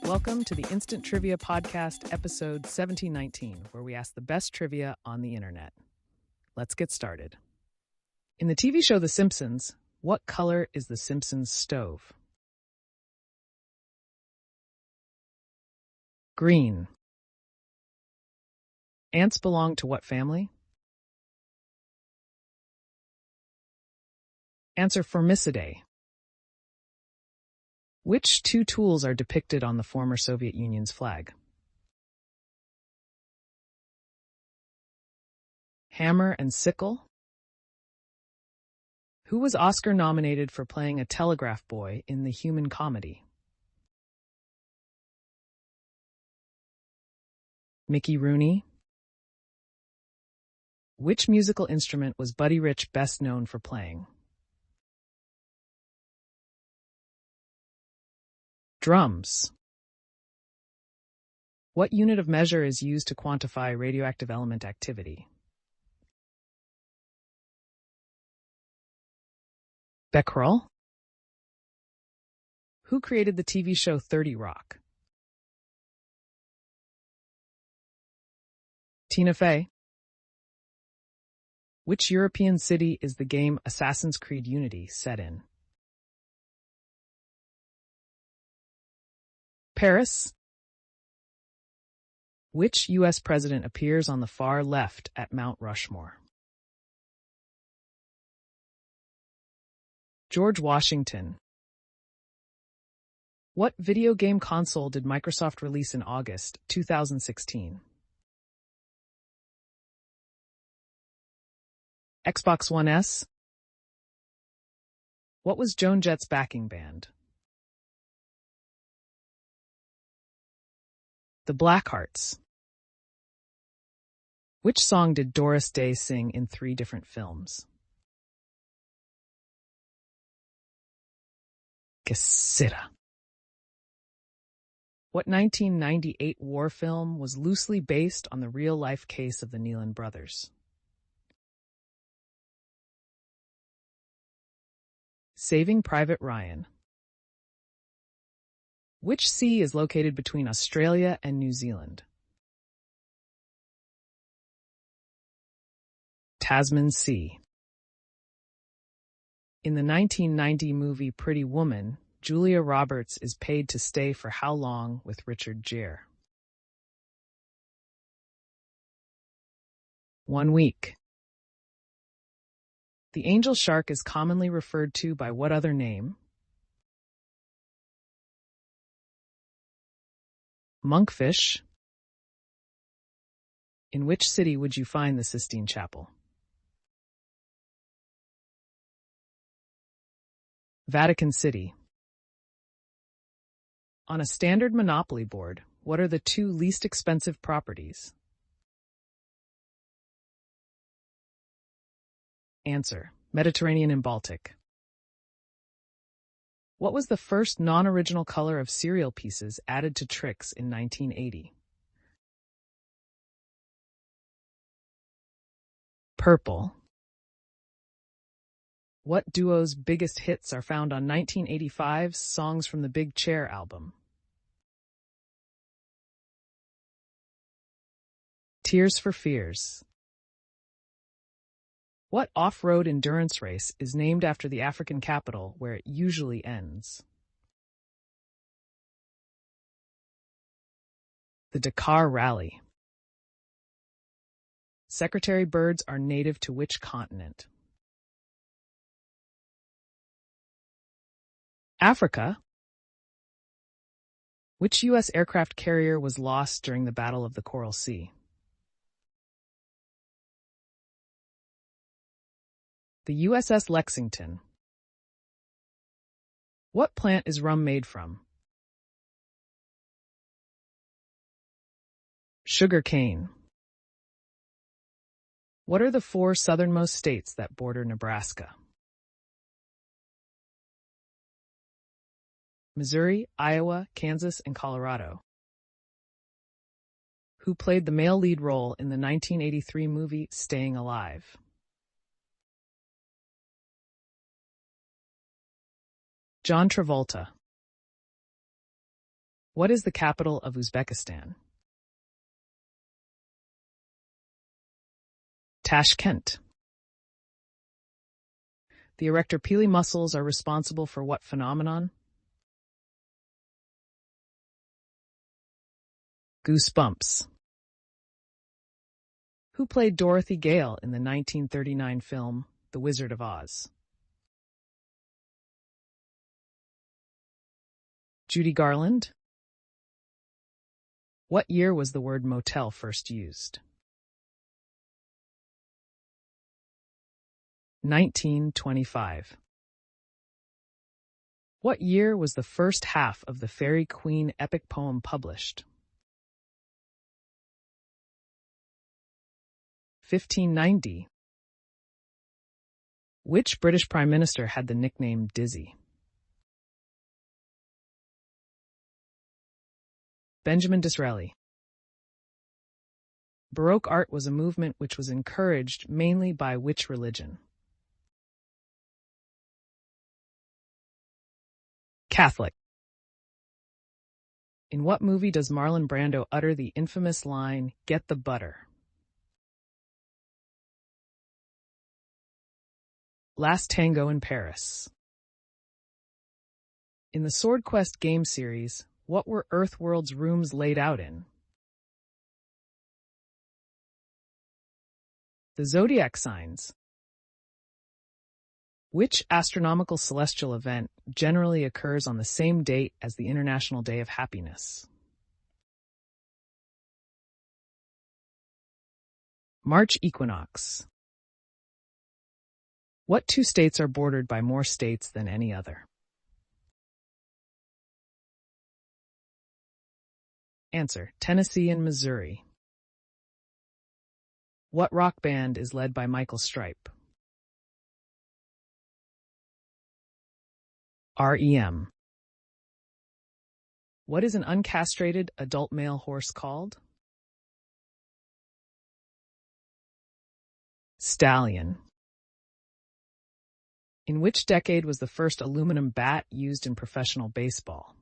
Welcome to the Instant Trivia Podcast, episode 1719, where we ask the best trivia on the internet. Let's get started. In the TV show The Simpsons, what color is the Simpsons stove? Green. Ants belong to what family? Answer Formicidae. Which two tools are depicted on the former Soviet Union's flag? Hammer and sickle? Who was Oscar nominated for playing a telegraph boy in The Human Comedy? Mickey Rooney? Which musical instrument was Buddy Rich best known for playing? Drums. What unit of measure is used to quantify radioactive element activity? Becquerel. Who created the TV show 30 Rock? Tina Fey. Which European city is the game Assassin's Creed Unity set in? Paris. Which U.S. president appears on the far left at Mount Rushmore? George Washington. What video game console did Microsoft release in August 2016? Xbox One S. What was Joan Jett's backing band? The Blackhearts. Which song did Doris Day sing in 3 different films? Casita. What 1998 war film was loosely based on the real-life case of the Nealon brothers? Saving Private Ryan. Which sea is located between Australia and New Zealand? Tasman Sea. In the 1990 movie Pretty Woman, Julia Roberts is paid to stay for how long with Richard Gere? 1 week. The angel shark is commonly referred to by what other name? Monkfish. In which city would you find the Sistine Chapel? Vatican City. On a standard Monopoly board, what are the 2 least expensive properties? Answer: Mediterranean and Baltic. What was the first non-original color of cereal pieces added to Trix in 1980? Purple. What duo's biggest hits are found on 1985's Songs from the Big Chair album? Tears for Fears. What off-road endurance race is named after the African capital where it usually ends? The Dakar Rally. Secretary birds are native to which continent? Africa. Which U.S. aircraft carrier was lost during the Battle of the Coral Sea? The USS Lexington. What plant is rum made from? Sugar cane. What are the 4 southernmost states that border Nebraska? Missouri, Iowa, Kansas, and Colorado. Who played the male lead role in the 1983 movie Staying Alive? John Travolta. What is the capital of Uzbekistan? Tashkent. The erector pili muscles are responsible for what phenomenon? Goosebumps. Who played Dorothy Gale in the 1939 film The Wizard of Oz? Judy Garland. What year was the word motel first used? 1925. What year was the first half of the Faerie Queene epic poem published? 1590. Which British Prime Minister had the nickname Dizzy? Benjamin Disraeli. Baroque art was a movement which was encouraged mainly by which religion? Catholic. In what movie does Marlon Brando utter the infamous line, "Get the butter"? Last Tango in Paris. In the Sword Quest game series, what were Earthworld's rooms laid out in? The zodiac signs. Which astronomical celestial event generally occurs on the same date as the International Day of Happiness? March equinox. What two states are bordered by more states than any other? Answer: Tennessee and Missouri. What rock band is led by Michael Stipe? REM. What is an uncastrated adult male horse called? Stallion. In which decade was the first aluminum bat used in professional baseball?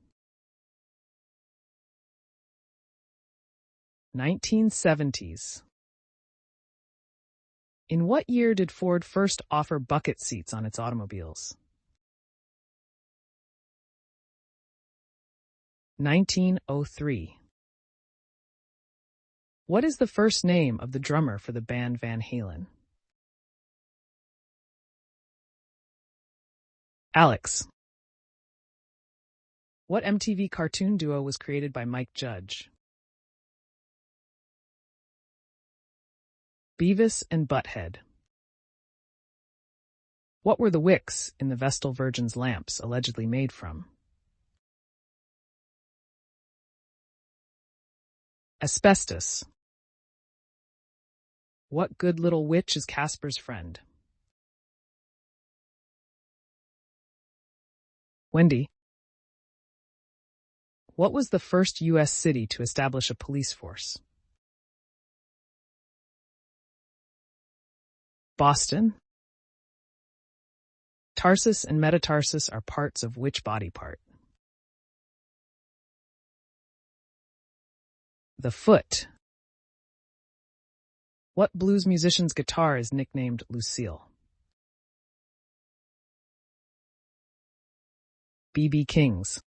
1970s. In what year did Ford first offer bucket seats on its automobiles? 1903. What is the first name of the drummer for the band Van Halen? Alex. What MTV cartoon duo was created by Mike Judge? Beavis and Butthead. What were the wicks in the Vestal Virgin's lamps allegedly made from? Asbestos. What good little witch is Casper's friend? Wendy. What was the first U.S. city to establish a police force? Boston. Tarsus and metatarsus are parts of which body part? The foot. What blues musician's guitar is nicknamed Lucille? B.B. King's.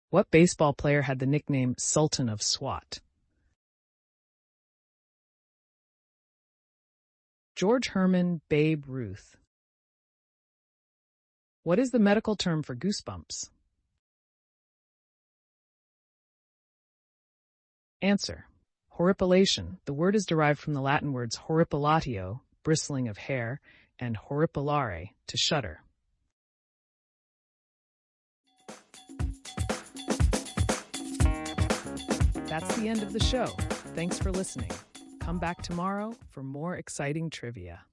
What baseball player had the nickname Sultan of SWAT? George Herman Babe Ruth. What is the medical term for goosebumps? Answer: horripilation. The word is derived from the Latin words horripilatio, bristling of hair, and horripilare, to shudder. That's the end of the show. Thanks for listening. Come back tomorrow for more exciting trivia.